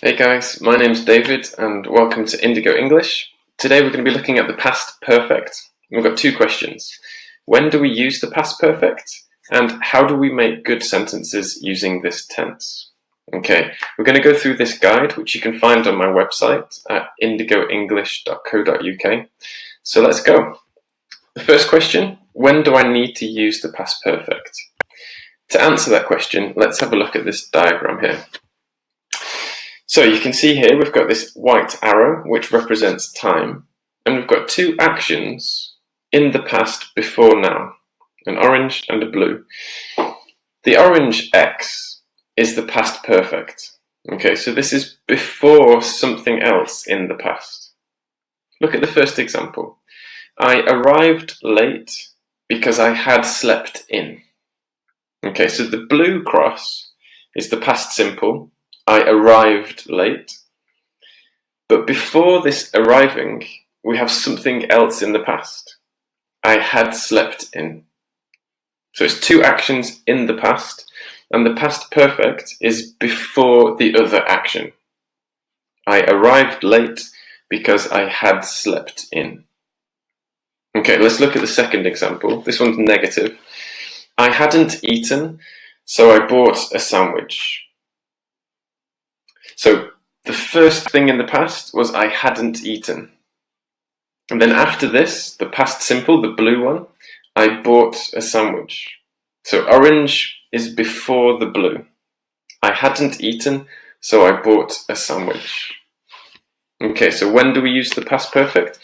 Hey guys, my name's David and welcome to Indigo English. Today we're going to be looking at the past perfect. We've got two questions. When do we use the past perfect? And how do we make good sentences using this tense? Okay, we're going to go through this guide, which you can find on my website at indigoenglish.co.uk. So let's go. The first question, when do I need to use the past perfect? To answer that question, let's have a look at this diagram here. So you can see here we've got this white arrow which represents time, and we've got two actions in the past before now, an orange and a blue. The orange X is the past perfect. Okay, so this is before something else in the past. Look at the first example. I arrived late because I had slept in. Okay, so the blue cross is the past simple. I arrived late. But before this arriving, we have something else in the past. I had slept in. So it's two actions in the past, and the past perfect is before the other action. I arrived late because I had slept in. Okay, let's look at the second example. This one's negative. I hadn't eaten, so I bought a sandwich. So the first thing in the past was I hadn't eaten. And then after this, the past simple, the blue one, I bought a sandwich. So orange is before the blue. I hadn't eaten, so I bought a sandwich. Okay, so when do we use the past perfect?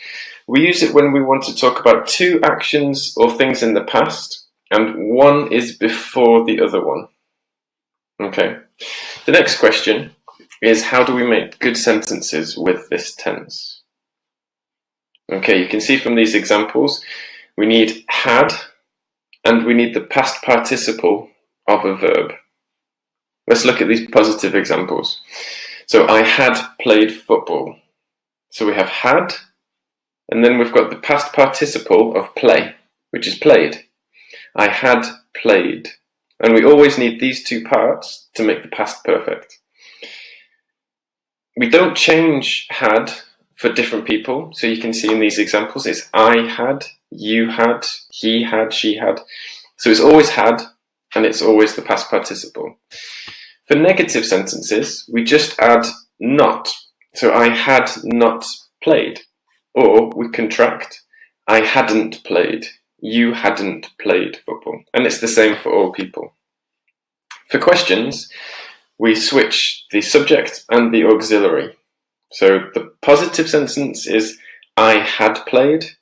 We use it when we want to talk about two actions or things in the past, and one is before the other one. Okay, the next question is how do we make good sentences with this tense? Okay, you can see from these examples, we need had and we need the past participle of a verb. Let's look at these positive examples. So I had played football. So we have had, and then we've got the past participle of play, which is played. I had played. And we always need these two parts to make the past perfect. We don't change had for different people. So you can see in these examples, it's I had, you had, he had, she had. So it's always had, and it's always the past participle. For negative sentences, we just add not. So I had not played. Or we contract, I hadn't played, you hadn't played football. And it's the same for all people. For questions, we switch the subject and the auxiliary. So the positive sentence is I had played,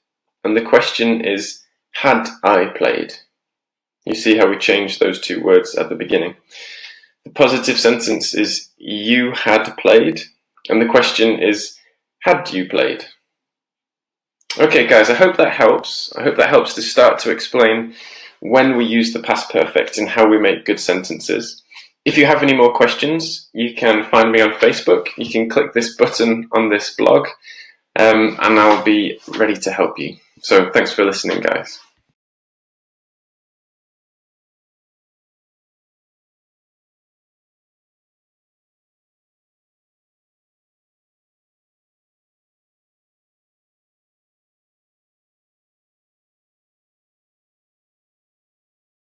and the question is had I played. You see how we change those two words at the beginning. The positive sentence is you had played, and the question is had you played. Okay guys, I hope that helps. I hope that helps to start to explain when we use the past perfect and how we make good sentences. If you have any more questions, you can find me on Facebook. You can click this button on this blog, and I'll be ready to help you. So thanks for listening, guys.